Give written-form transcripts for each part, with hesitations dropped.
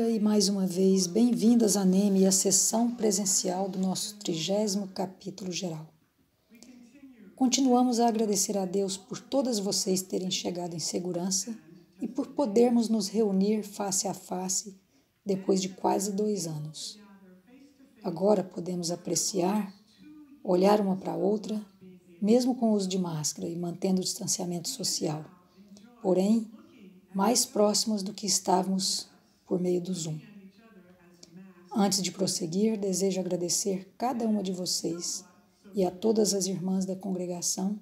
dia e mais uma vez bem-vindas à NEME e à sessão presencial do nosso 30º capítulo geral. Continuamos a agradecer a Deus por todas vocês terem chegado em segurança e por podermos nos reunir face a face depois de quase 2 anos. Agora podemos apreciar, olhar uma para a outra, mesmo com o uso de máscara e mantendo o distanciamento social, porém, mais próximos do que estávamos por meio do Zoom. Antes de prosseguir, desejo agradecer cada uma de vocês e a todas as irmãs da congregação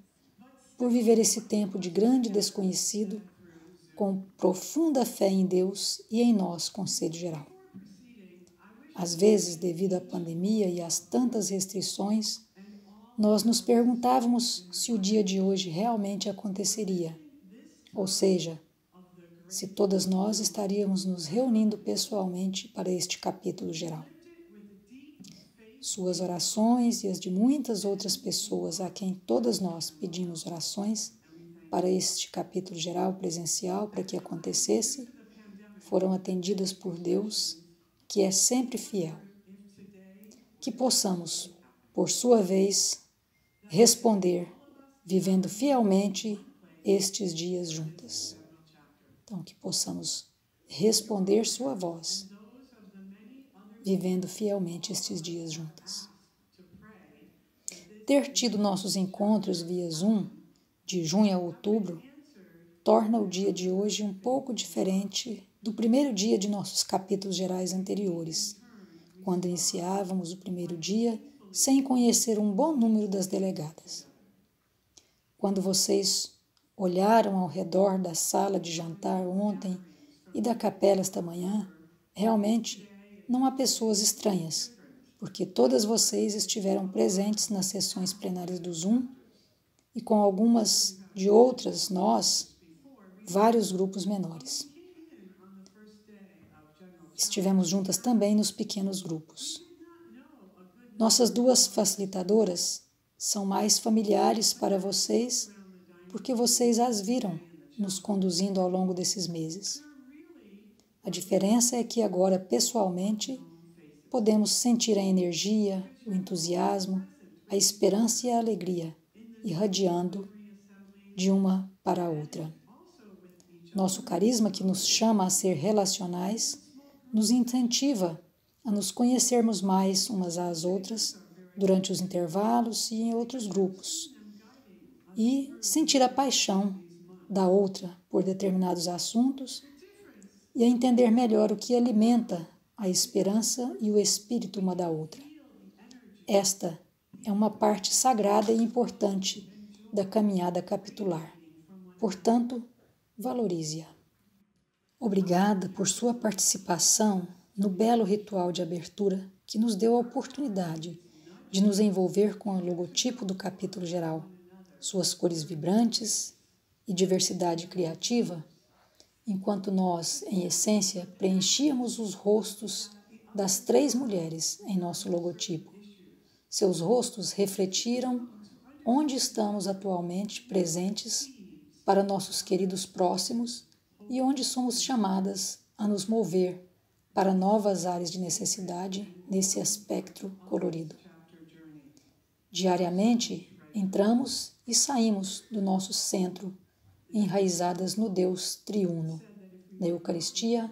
por viver esse tempo de grande desconhecido com profunda fé em Deus e em nós, Conselho Geral. Às vezes, devido à pandemia e às tantas restrições, nós nos perguntávamos se o dia de hoje realmente aconteceria, ou seja, se todas nós estaríamos nos reunindo pessoalmente para este capítulo geral. Suas orações e as de muitas outras pessoas a quem todas nós pedimos orações para este capítulo geral presencial para que acontecesse, foram atendidas por Deus, que é sempre fiel. Que possamos, por sua vez, responder, vivendo fielmente estes dias juntas. Então, que possamos responder sua voz, vivendo fielmente estes dias juntas. Ter tido nossos encontros via Zoom, de junho a outubro, torna o dia de hoje um pouco diferente do primeiro dia de nossos capítulos gerais anteriores, quando iniciávamos o primeiro dia sem conhecer um bom número das delegadas. Quando vocês olharam ao redor da sala de jantar ontem e da capela esta manhã, realmente não há pessoas estranhas, porque todas vocês estiveram presentes nas sessões plenárias do Zoom e com algumas de outras nós, vários grupos menores. Estivemos juntas também nos pequenos grupos. Nossas 2 facilitadoras são mais familiares para vocês porque vocês as viram nos conduzindo ao longo desses meses. A diferença é que agora, pessoalmente, podemos sentir a energia, o entusiasmo, a esperança e a alegria irradiando de uma para a outra. Nosso carisma, que nos chama a ser relacionais, nos incentiva a nos conhecermos mais umas às outras durante os intervalos e em outros grupos, e sentir a paixão da outra por determinados assuntos e a entender melhor o que alimenta a esperança e o espírito uma da outra. Esta é uma parte sagrada e importante da caminhada capitular. Portanto, valorize-a. Obrigada por sua participação no belo ritual de abertura que nos deu a oportunidade de nos envolver com o logotipo do capítulo geral, suas cores vibrantes e diversidade criativa, enquanto nós, em essência, preenchíamos os rostos das 3 mulheres em nosso logotipo. Seus rostos refletiram onde estamos atualmente presentes para nossos queridos próximos e onde somos chamadas a nos mover para novas áreas de necessidade nesse espectro colorido. Diariamente, entramos e saímos do nosso centro, enraizadas no Deus triuno, na Eucaristia,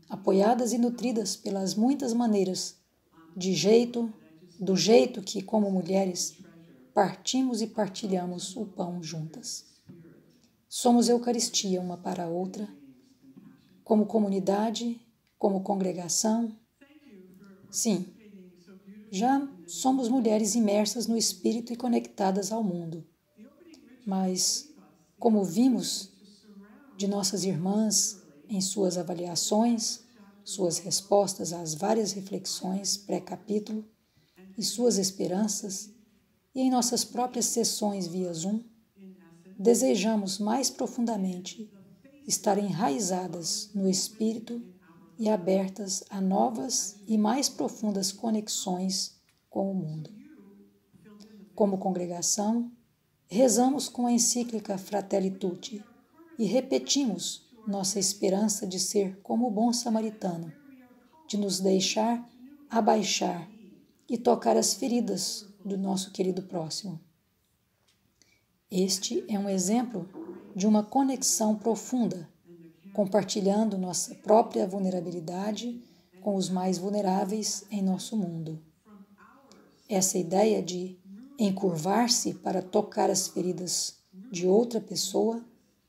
apoiadas e nutridas pelas muitas maneiras, do jeito que, como mulheres, partimos e partilhamos o pão juntas. Somos Eucaristia uma para a outra, como comunidade, como congregação. Sim, já somos mulheres imersas no Espírito e conectadas ao mundo. Mas, como vimos de nossas irmãs em suas avaliações, suas respostas às várias reflexões pré-capítulo e suas esperanças, e em nossas próprias sessões via Zoom, desejamos mais profundamente estar enraizadas no Espírito e abertas a novas e mais profundas conexões com o mundo. Como congregação, rezamos com a encíclica Fratelli Tutti e repetimos nossa esperança de ser como o bom samaritano, de nos deixar abaixar e tocar as feridas do nosso querido próximo. Este é um exemplo de uma conexão profunda, compartilhando nossa própria vulnerabilidade com os mais vulneráveis em nosso mundo. Essa ideia de encurvar-se para tocar as feridas de outra pessoa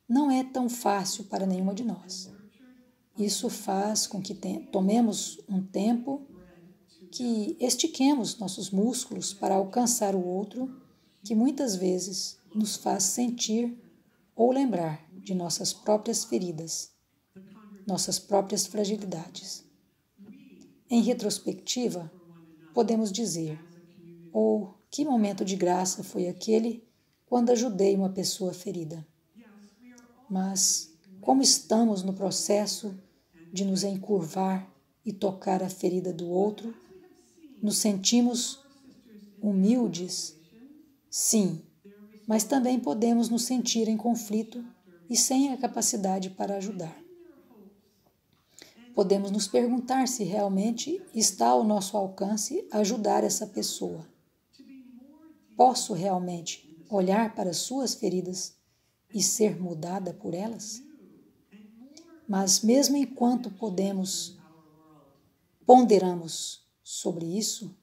não é tão fácil para nenhuma de nós. Isso faz com que tomemos um tempo, que estiquemos nossos músculos para alcançar o outro, que muitas vezes nos faz sentir ou lembrar de nossas próprias feridas, nossas próprias fragilidades. Em retrospectiva, podemos dizer: "Oh, que momento de graça foi aquele quando ajudei uma pessoa ferida." Mas, como estamos no processo de nos encurvar e tocar a ferida do outro, nos sentimos humildes? Sim, mas também podemos nos sentir em conflito e sem a capacidade para ajudar. Podemos nos perguntar se realmente está ao nosso alcance ajudar essa pessoa. Posso realmente olhar para suas feridas e ser mudada por elas? Mas mesmo enquanto ponderamos sobre isso,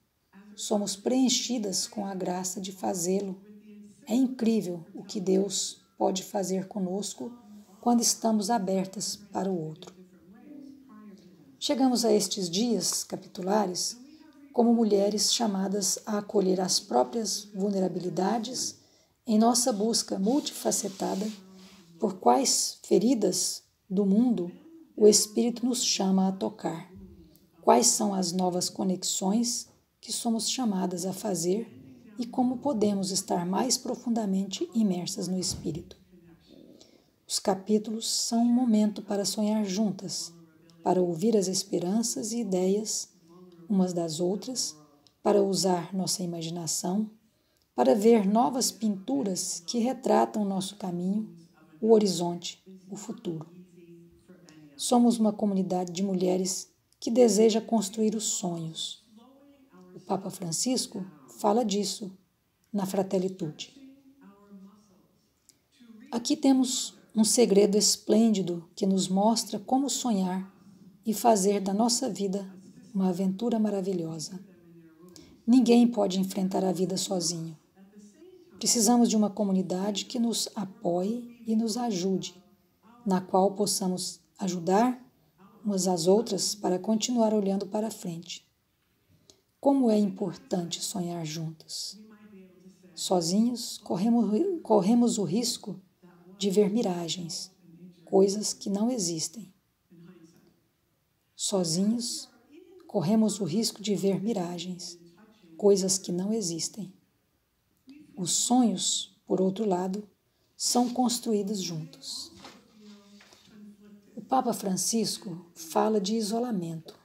somos preenchidas com a graça de fazê-lo. É incrível o que Deus pode fazer conosco quando estamos abertas para o outro. Chegamos a estes dias capitulares como mulheres chamadas a acolher as próprias vulnerabilidades em nossa busca multifacetada por quais feridas do mundo o Espírito nos chama a tocar, quais são as novas conexões que somos chamadas a fazer e como podemos estar mais profundamente imersas no Espírito. Os capítulos são um momento para sonhar juntas, para ouvir as esperanças e ideias umas das outras, para usar nossa imaginação, para ver novas pinturas que retratam nosso caminho, o horizonte, o futuro. Somos uma comunidade de mulheres que deseja construir os sonhos. O Papa Francisco fala disso na Fratelli Tutti. Aqui temos um segredo esplêndido que nos mostra como sonhar e fazer da nossa vida uma aventura maravilhosa. Ninguém pode enfrentar a vida sozinho. Precisamos de uma comunidade que nos apoie e nos ajude, na qual possamos ajudar umas às outras para continuar olhando para frente. Como é importante sonhar juntas. Sozinhos, corremos o risco de ver miragens, coisas que não existem. Sozinhos, corremos o risco de ver miragens, coisas que não existem. Os sonhos, por outro lado, são construídos juntos. O Papa Francisco fala de isolamento.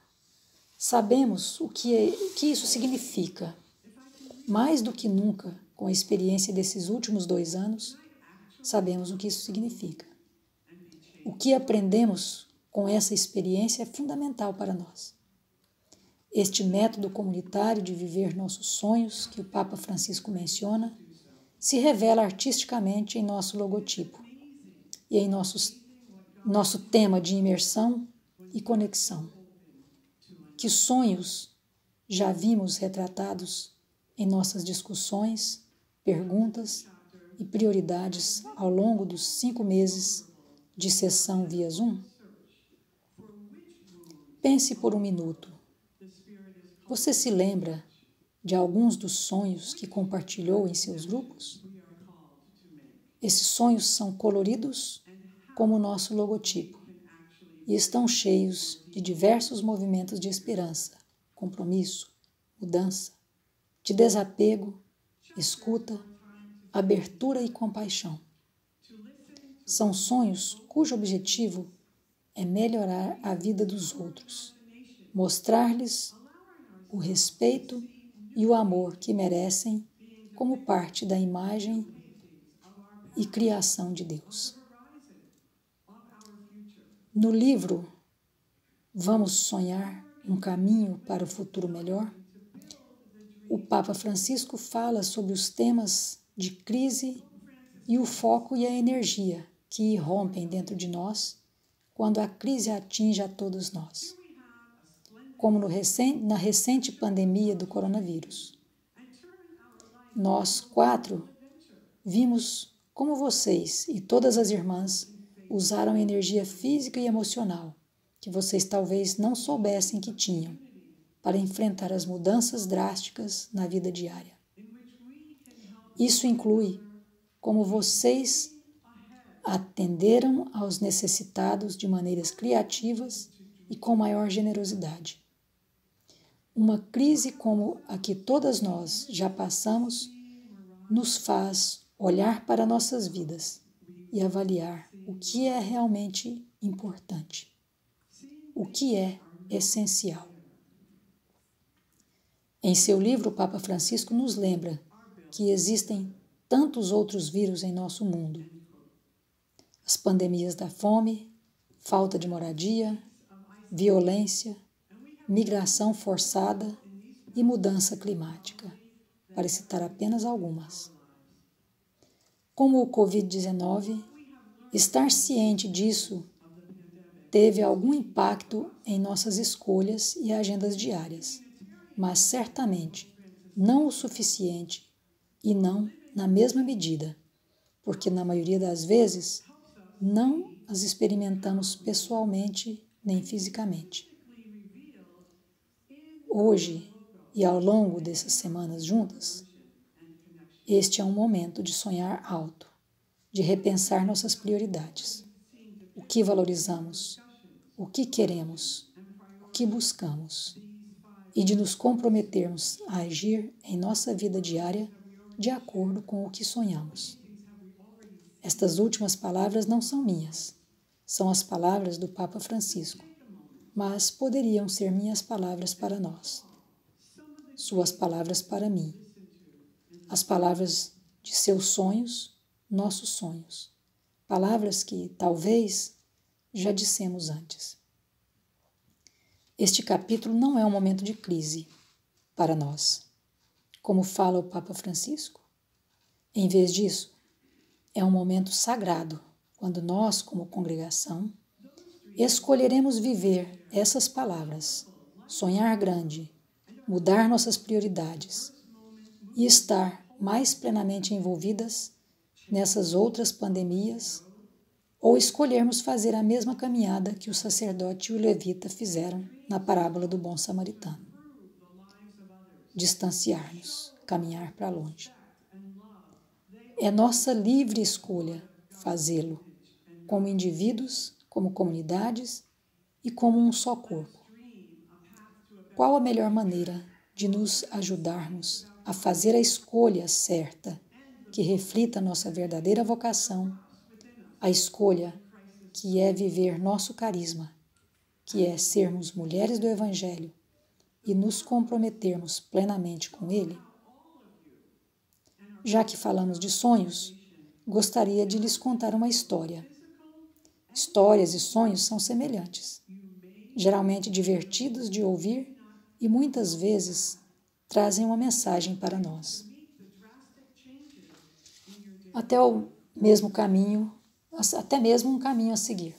Sabemos o que isso significa. Mais do que nunca, com a experiência desses últimos 2 anos, sabemos o que isso significa. O que aprendemos com essa experiência é fundamental para nós. Este método comunitário de viver nossos sonhos, que o Papa Francisco menciona, se revela artisticamente em nosso logotipo e em nosso tema de imersão e conexão. Que sonhos já vimos retratados em nossas discussões, perguntas e prioridades ao longo dos 5 meses de sessão via Zoom? Pense por um minuto. Você se lembra de alguns dos sonhos que compartilhou em seus grupos? Esses sonhos são coloridos como o nosso logotipo e estão cheios de diversos movimentos de esperança, compromisso, mudança, de desapego, escuta, abertura e compaixão. São sonhos cujo objetivo é melhorar a vida dos outros, mostrar-lhes o respeito e o amor que merecem como parte da imagem e criação de Deus. No livro Vamos Sonhar um caminho para o futuro melhor? O Papa Francisco fala sobre os temas de crise e o foco e a energia que irrompem dentro de nós quando a crise atinge a todos nós, como na recente pandemia do coronavírus. Nós 4 vimos como vocês e todas as irmãs usaram energia física e emocional que vocês talvez não soubessem que tinham para enfrentar as mudanças drásticas na vida diária. Isso inclui como vocês atenderam aos necessitados de maneiras criativas e com maior generosidade. Uma crise como a que todas nós já passamos nos faz olhar para nossas vidas e avaliar o que é realmente importante, o que é essencial. Em seu livro, o Papa Francisco nos lembra que existem tantos outros vírus em nosso mundo. As pandemias da fome, falta de moradia, violência, migração forçada e mudança climática, para citar apenas algumas. Como o Covid-19, estar ciente disso teve algum impacto em nossas escolhas e agendas diárias, mas certamente não o suficiente e não na mesma medida, porque na maioria das vezes não as experimentamos pessoalmente nem fisicamente. Hoje e ao longo dessas semanas juntas, este é um momento de sonhar alto, de repensar nossas prioridades, o que valorizamos, o que queremos, o que buscamos, e de nos comprometermos a agir em nossa vida diária de acordo com o que sonhamos. Estas últimas palavras não são minhas, são as palavras do Papa Francisco, mas poderiam ser minhas palavras para nós, suas palavras para mim, as palavras de seus sonhos, nossos sonhos, palavras que talvez já dissemos antes. Este capítulo não é um momento de crise para nós, como fala o Papa Francisco. Em vez disso, é um momento sagrado, quando nós, como congregação, escolheremos viver essas palavras, sonhar grande, mudar nossas prioridades e estar mais plenamente envolvidas nessas outras pandemias, ou escolhermos fazer a mesma caminhada que o sacerdote e o levita fizeram na parábola do bom samaritano. Distanciar-nos, caminhar para longe. É nossa livre escolha fazê-lo, como indivíduos, como comunidades e como um só corpo. Qual a melhor maneira de nos ajudarmos a fazer a escolha certa que reflita nossa verdadeira vocação, a escolha que é viver nosso carisma, que é sermos mulheres do Evangelho e nos comprometermos plenamente com ele? Já que falamos de sonhos, gostaria de lhes contar uma história. Histórias e sonhos são semelhantes, geralmente divertidos de ouvir e muitas vezes trazem uma mensagem para nós. Até mesmo um caminho a seguir.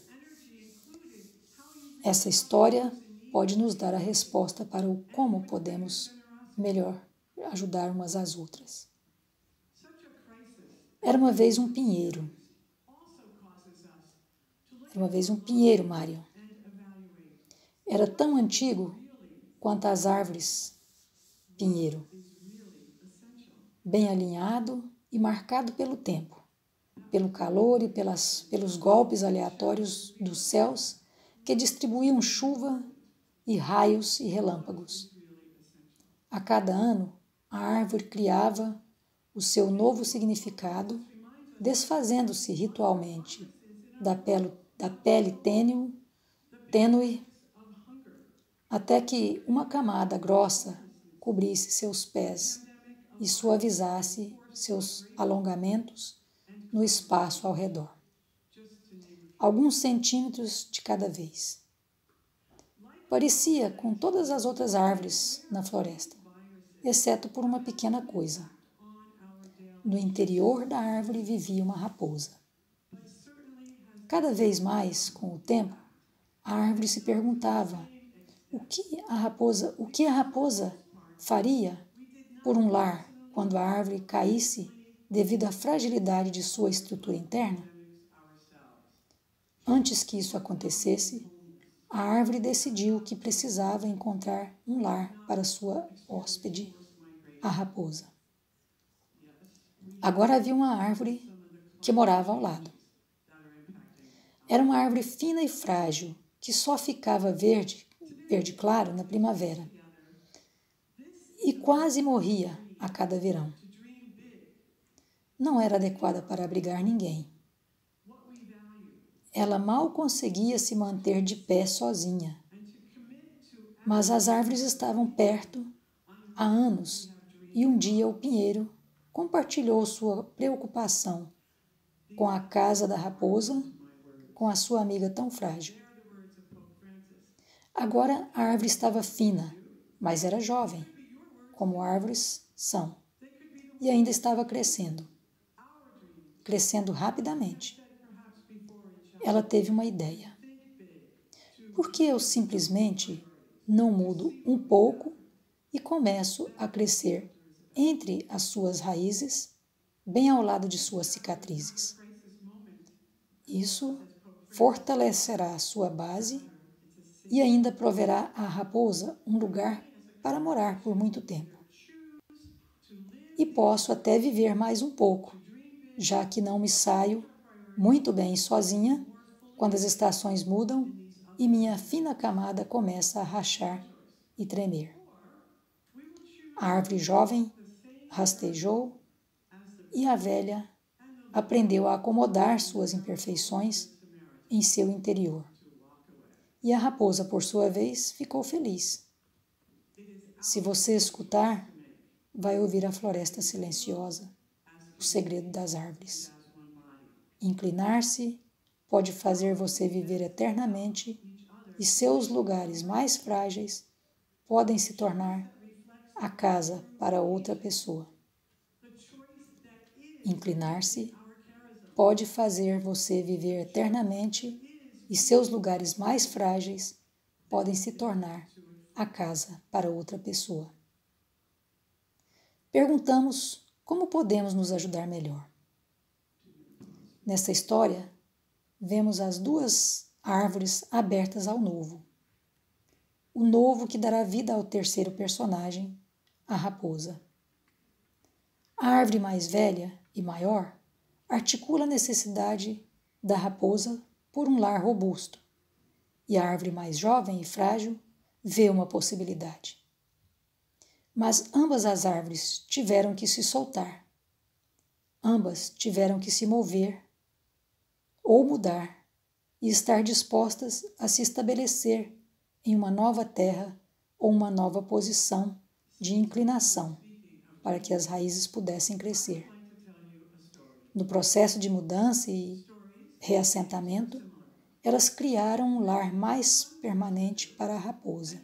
Essa história pode nos dar a resposta para o como podemos melhor ajudar umas às outras. Era uma vez um pinheiro. Mário. Era tão antigo quanto as árvores pinheiro, bem alinhado e marcado pelo tempo, pelo calor e pelos golpes aleatórios dos céus que distribuíam chuva e raios e relâmpagos. A cada ano, a árvore criava o seu novo significado, desfazendo-se ritualmente da pele tênue, até que uma camada grossa cobrisse seus pés e suavizasse seus alongamentos no espaço ao redor. Alguns centímetros de cada vez. parecia com todas as outras árvores na floresta, exceto por uma pequena coisa. No interior da árvore vivia uma raposa. Cada vez mais, com o tempo, a árvore se perguntava o que a raposa faria por um lar quando a árvore caísse devido à fragilidade de sua estrutura interna. Antes que isso acontecesse, a árvore decidiu que precisava encontrar um lar para sua hóspede, a raposa. Agora havia uma árvore que morava ao lado. Era uma árvore fina e frágil, que só ficava verde claro na primavera, e quase morria a cada verão. Não era adequada para abrigar ninguém. Ela mal conseguia se manter de pé sozinha. Mas as árvores estavam perto há anos e um dia o pinheiro compartilhou sua preocupação com a casa da raposa, com a sua amiga tão frágil. Agora a árvore estava fina, mas era jovem, como árvores são, e ainda estava crescendo rapidamente. Ela teve uma ideia. Por que eu simplesmente não mudo um pouco e começo a crescer entre as suas raízes, bem ao lado de suas cicatrizes? Isso fortalecerá a sua base e ainda proverá à raposa um lugar para morar por muito tempo. E posso até viver mais um pouco, já que não me saio muito bem sozinha quando as estações mudam e minha fina camada começa a rachar e tremer. A árvore jovem rastejou e a velha aprendeu a acomodar suas imperfeições em seu interior. E a raposa, por sua vez, ficou feliz. Se você escutar, vai ouvir a floresta silenciosa, o segredo das árvores. Inclinar-se pode fazer você viver eternamente e seus lugares mais frágeis podem se tornar a casa para outra pessoa. Inclinar-se pode fazer você viver eternamente e seus lugares mais frágeis podem se tornar a casa para outra pessoa. Perguntamos como podemos nos ajudar melhor. Nesta história, vemos as duas árvores abertas ao novo. O novo que dará vida ao terceiro personagem, a raposa. A árvore mais velha e maior articula a necessidade da raposa por um lar robusto, e a árvore mais jovem e frágil vê uma possibilidade. Mas ambas as árvores tiveram que se soltar. Ambas tiveram que se mover ou mudar e estar dispostas a se estabelecer em uma nova terra ou uma nova posição de inclinação para que as raízes pudessem crescer. No processo de mudança e reassentamento, elas criaram um lar mais permanente para a raposa.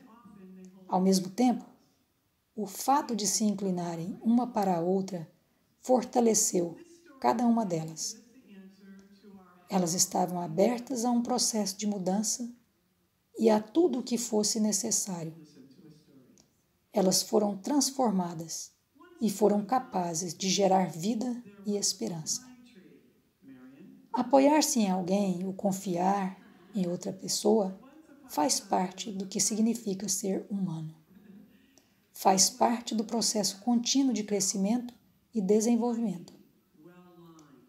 Ao mesmo tempo, o fato de se inclinarem uma para a outra fortaleceu cada uma delas. Elas estavam abertas a um processo de mudança e a tudo o que fosse necessário. Elas foram transformadas e foram capazes de gerar vida e esperança. Apoiar-se em alguém ou confiar em outra pessoa faz parte do que significa ser humano. Faz parte do processo contínuo de crescimento e desenvolvimento.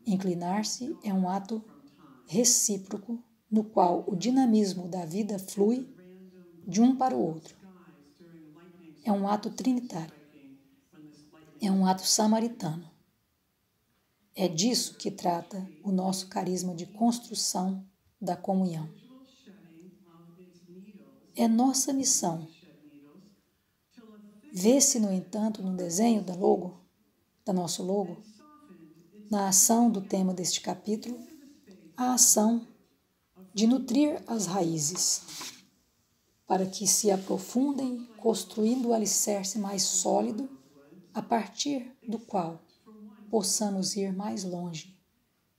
Inclinar-se é um ato recíproco no qual o dinamismo da vida flui de um para o outro. É um ato trinitário. É um ato samaritano. É disso que trata o nosso carisma de construção da comunhão. É nossa missão. Vê-se, no entanto, no desenho da nosso logo, na ação do tema deste capítulo, a ação de nutrir as raízes. para que se aprofundem, construindo o alicerce mais sólido, a partir do qual possamos ir mais longe,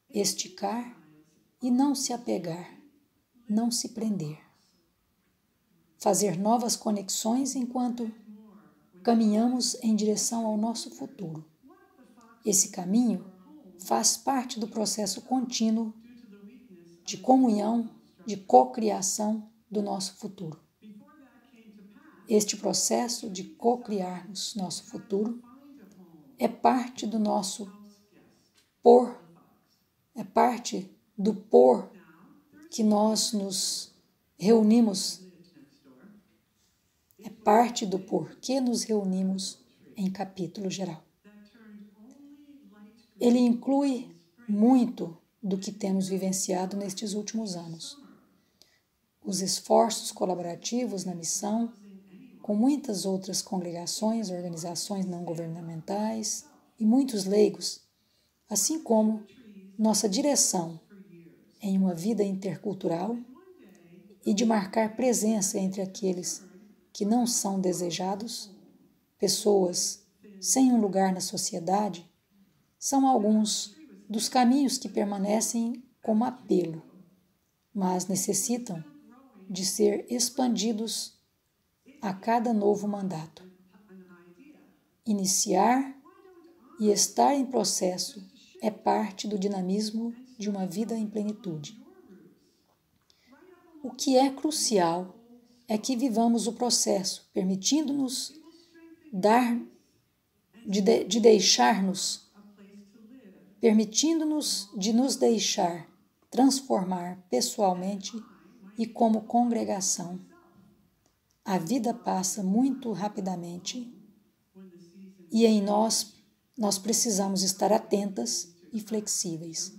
esticar e não se apegar, não se prender. Fazer novas conexões enquanto caminhamos em direção ao nosso futuro. Esse caminho faz parte do processo contínuo de comunhão, de cocriação do nosso futuro. Este processo de cocriarmos nosso futuro é parte do nosso por, é parte do por que nós nos reunimos, é parte do porquê nos reunimos em capítulo geral. Ele inclui muito do que temos vivenciado nestes últimos anos. Os esforços colaborativos na missão, com muitas outras congregações, organizações não governamentais e muitos leigos, assim como nossa direção em uma vida intercultural e de marcar presença entre aqueles que não são desejados, pessoas sem um lugar na sociedade, são alguns dos caminhos que permanecem como apelo, mas necessitam de ser expandidos a cada novo mandato. Iniciar e estar em processo é parte do dinamismo de uma vida em plenitude. O que é crucial é que vivamos o processo, permitindo-nos de nos deixar transformar pessoalmente e como congregação. A vida passa muito rapidamente e em nós precisamos estar atentas e flexíveis,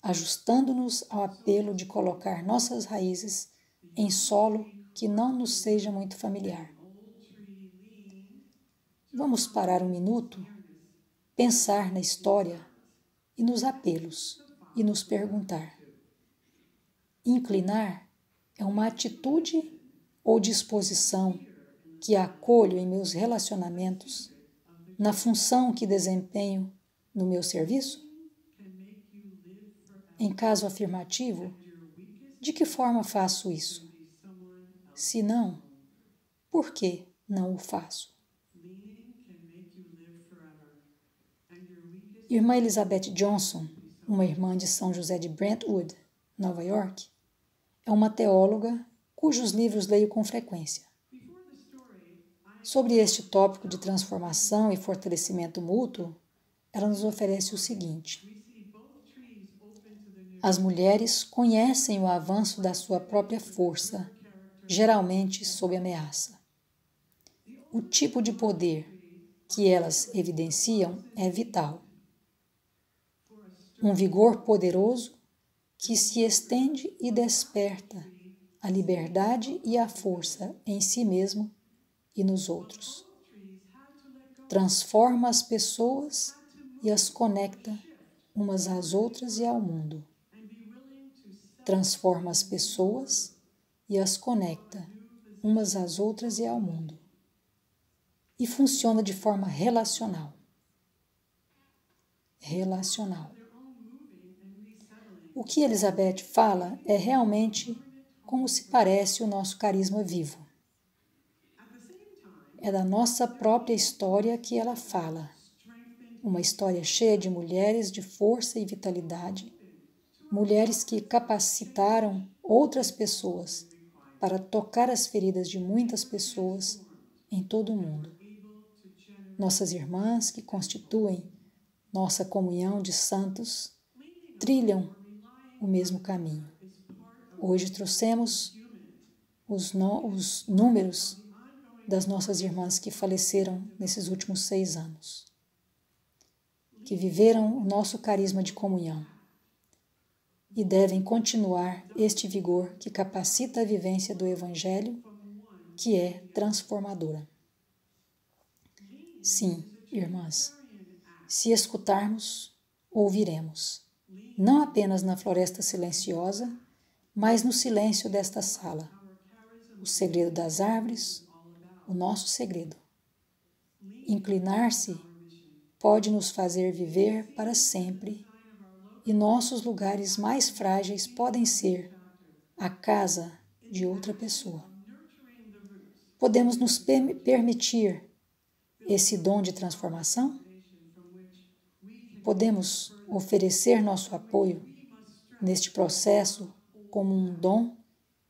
ajustando-nos ao apelo de colocar nossas raízes em solo que não nos seja muito familiar. Vamos parar um minuto, pensar na história e nos apelos e nos perguntar: inclinar é uma atitude ou disposição que acolho em meus relacionamentos, na função que desempenho no meu serviço? Em caso afirmativo, de que forma faço isso? Se não, por que não o faço? Irmã Elizabeth Johnson, uma irmã de São José de Brentwood, Nova York, é uma teóloga cujos livros leio com frequência. Sobre este tópico de transformação e fortalecimento mútuo, ela nos oferece o seguinte: as mulheres conhecem o avanço da sua própria força, geralmente sob ameaça. O tipo de poder que elas evidenciam é vital. Um vigor poderoso que se estende e desperta a liberdade e a força em si mesmo e nos outros. Transforma as pessoas e as conecta umas às outras e ao mundo. Transforma as pessoas e as conecta umas às outras e ao mundo. E funciona de forma relacional. O que Elizabeth fala é realmente como se parece o nosso carisma vivo. É da nossa própria história que ela fala. Uma história cheia de mulheres de força e vitalidade, mulheres que capacitaram outras pessoas para tocar as feridas de muitas pessoas em todo o mundo. Nossas irmãs, que constituem nossa comunhão de santos, trilham o mesmo caminho. Hoje trouxemos os números das nossas irmãs que faleceram nesses últimos 6 anos, que viveram o nosso carisma de comunhão e devem continuar este vigor que capacita a vivência do Evangelho, que é transformadora. Sim, irmãs, se escutarmos, ouviremos, não apenas na floresta silenciosa, mas no silêncio desta sala. o segredo das árvores, o nosso segredo. Inclinar-se pode nos fazer viver para sempre, e nossos lugares mais frágeis podem ser a casa de outra pessoa. Podemos nos permitir esse dom de transformação? Podemos oferecer nosso apoio neste processo como um dom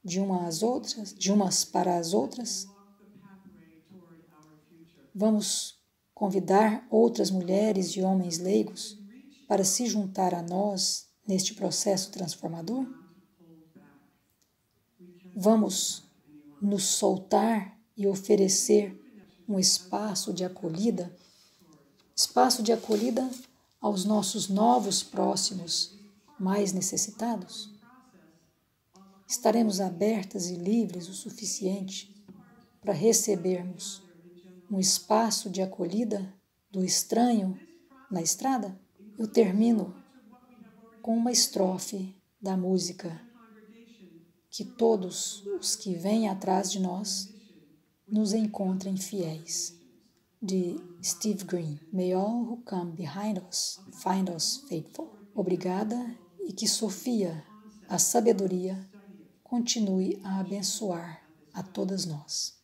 de umas para as outras? Vamos convidar outras mulheres e homens leigos para se juntar a nós neste processo transformador? Vamos nos soltar e oferecer um espaço de acolhida aos nossos novos próximos mais necessitados? Estaremos abertas e livres o suficiente para recebermos um espaço de acolhida do estranho na estrada? Eu termino com uma estrofe da música Que todos os que vêm atrás de nós nos encontrem fiéis, de Steve Green. May all who come behind us find us faithful. Obrigada e que Sofia, a sabedoria, continue a abençoar a todas nós.